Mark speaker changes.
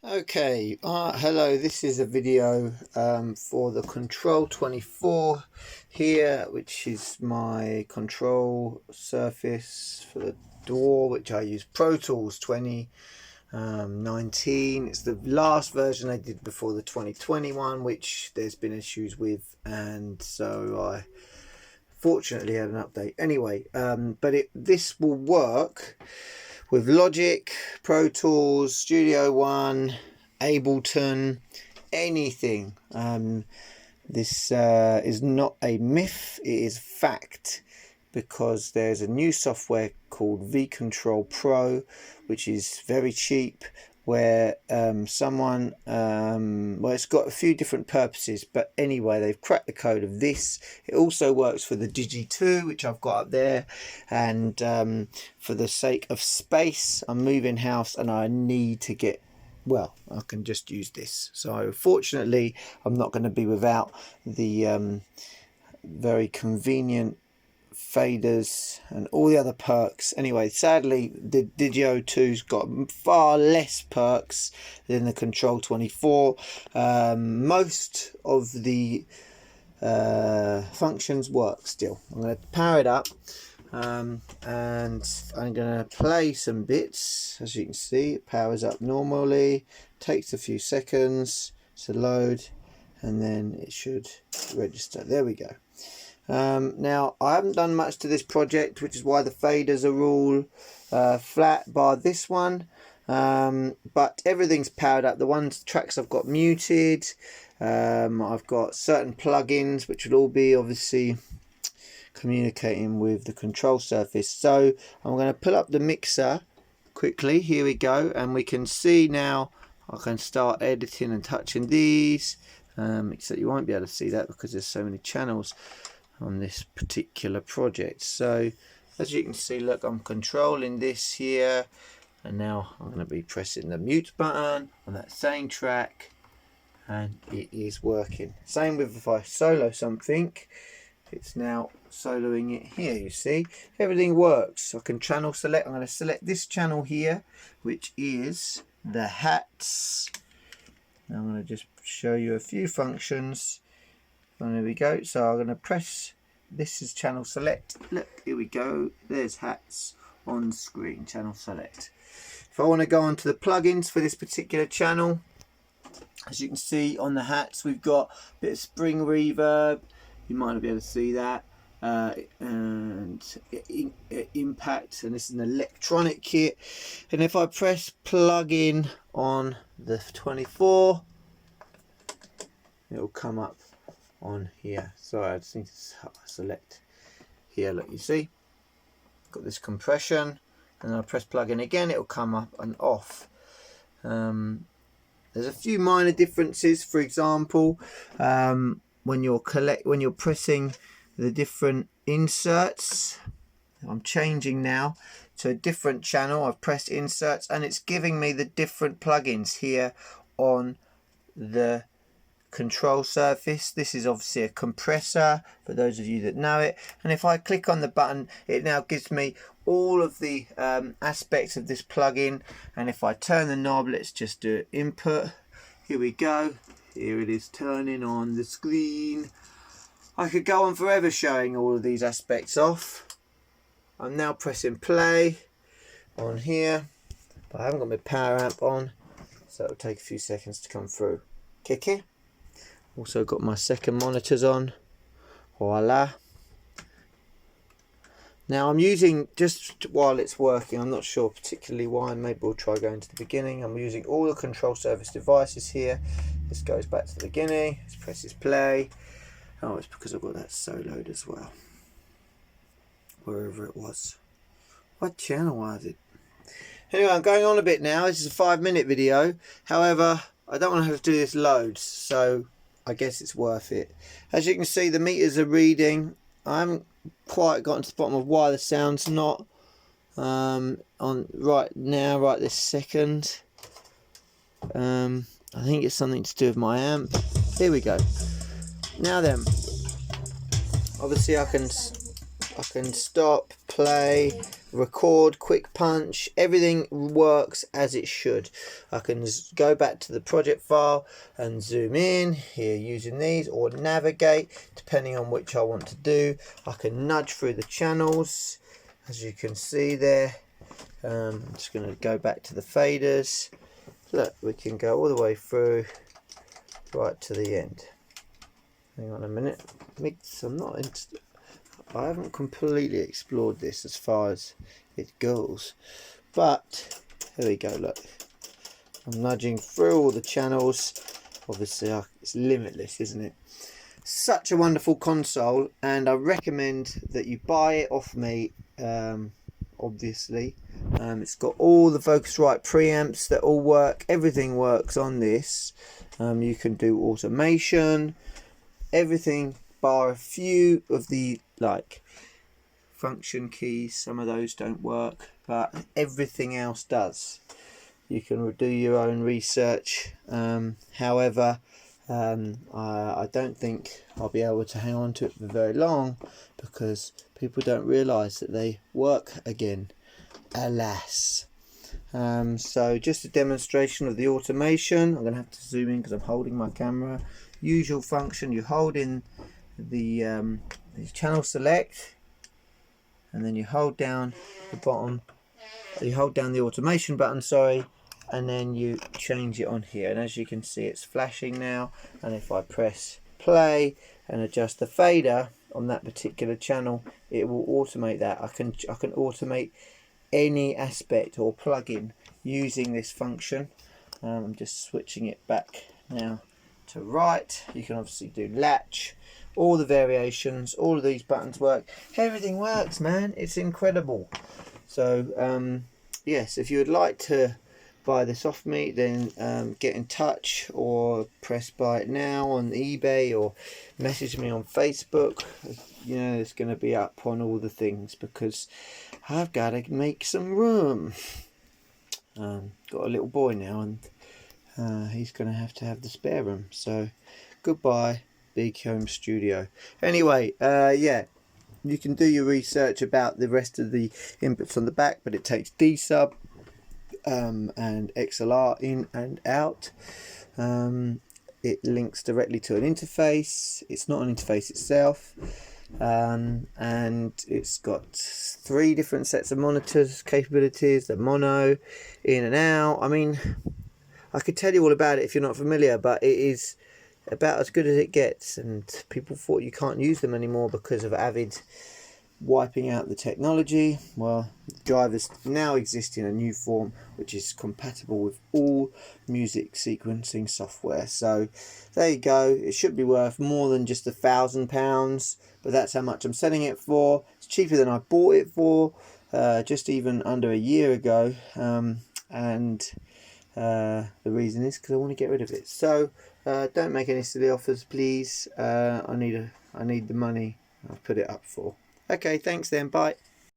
Speaker 1: Okay, hello, this is a video for the Control 24 here, which is my control surface for the DAW, which I use Pro Tools 2019. It's the last version I did before the 2021, which there's been issues with, and so I fortunately had an update anyway. But this will work with Logic, Pro Tools, Studio One, Ableton, anything. This is not a myth, it is fact, because there's a new software called V-Control Pro, which is very cheap, where well, it's got a few different purposes, but anyway, they've cracked the code of this. It also works for the Digi2, which I've got up there, and for the sake of space, I'm moving house and I need to get, well, I can just use this. So fortunately, I'm not going to be without the very convenient faders and all the other perks. Anyway, sadly the Digi2's got far less perks than the Control 24. Most of the functions work still. I'm going to power it up and I'm going to play some bits. As you can see, it powers up normally, takes a few seconds to load, and then it should register. There we go. Now I haven't done much to this project, which is why the faders are all flat bar this one, but everything's powered up. The tracks I've got muted. I've got certain plugins which will all be obviously communicating with the control surface. So I'm going to pull up the mixer quickly. Here we go, and we can see now I can start editing and touching these, except you won't be able to see that because there's so many channels on this particular project. So as you can see, look, I'm controlling this here, and now I'm going to be pressing the mute button on that same track, and it is working. Same with if I solo something, it's now soloing it here. You see, everything works. I can channel select. I'm going to select this channel here, which is the hats. Now I'm going to just show you a few functions. And there we go. So I'm going to press, this is channel select. Look, here we go. There's hats on screen, channel select. If I want to go on to the plugins for this particular channel, as you can see on the hats, we've got a bit of spring reverb. You might not be able to see that. And impact, and this is an electronic kit. And if I press plugin on the 24, it will come up on here. Sorry, I just need to select here. Look, you see, got this compression, and I press plug-in again, it will come up and off. There's a few minor differences. For example, when you're pressing the different inserts, I'm changing now to a different channel. I've pressed inserts, and it's giving me the different plugins here on the control surface. This is obviously a compressor for those of you that know it, and if I click on the button, it now gives me all of the aspects of this plugin. And if I turn the knob, let's just do input. Here we go. Here it is turning on the screen. I could go on forever showing all of these aspects off. I'm now pressing play on here, but I haven't got my power amp on, so it'll take a few seconds to come through. Kiki. Also got my second monitors on. Voila. Now I'm using, just while it's working, I'm not sure particularly why, maybe we'll try going to the beginning. I'm using all the control surface devices here. This goes back to the beginning. This presses play. Oh, it's because I've got that soloed as well. Wherever it was. What channel was it? Anyway, I'm going on a bit now. This is a 5-minute video. However, I don't want to have to do this loads, so I guess it's worth it. As you can see, the meters are reading. I haven't quite gotten to the bottom of why the sound's not on right now, right this second. I think it's something to do with my amp. Here we go. Now then, obviously I can I can stop, play, record, quick punch. Everything works as it should. I can go back to the project file and zoom in here using these, or navigate depending on which I want to do. I can nudge through the channels, as you can see there. I'm just going to go back to the faders. Look, we can go all the way through right to the end. Hang on a minute. I haven't completely explored this as far as it goes, but here we go. Look, I'm nudging through all the channels. Obviously it's limitless, isn't it? Such a wonderful console, and I recommend that you buy it off me. Obviously it's got all the Focusrite preamps that all work. Everything works on this. You can do automation, everything bar a few of the function keys. Some of those don't work, but everything else does. You can do your own research. However, I don't think I'll be able to hang on to it for very long, because people don't realize that they work again, alas. So just a demonstration of the automation. I'm going to have to zoom in because I'm holding my camera. Usual function, you hold in the channel select, and then you hold down the bottom, you hold down the automation button, sorry, and then you change it on here, and as you can see it's flashing now. And if I press play and adjust the fader on that particular channel, it will automate that. I can automate any aspect or plugin using this function. I'm just switching it back now to right. You can obviously do latch, all the variations, all of these buttons work. Everything works, man. It's incredible. So yes, if you would like to buy this off me, then get in touch, or press buy it now on eBay, or message me on Facebook. You know, it's going to be up on all the things because I've got to make some room. Got a little boy now, and he's going to have the spare room. So goodbye, big home studio. Anyway, yeah, you can do your research about the rest of the inputs on the back, but it takes D sub and XLR in and out. It links directly to an interface. It's not an interface itself, and it's got 3 different sets of monitors capabilities, the mono, in and out. I mean, I could tell you all about it if you're not familiar, but it is about as good as it gets, and people thought you can't use them anymore because of AvID wiping out the technology. Well, the drivers now exist in a new form which is compatible with all music sequencing software. So there you go. It should be worth more than just £1,000, but that's how much I'm selling it for. It's cheaper than I bought it for just even under a year ago, and the reason is because I want to get rid of it. So don't make any silly offers, please. I need the money I've put it up for. Okay, thanks then, bye.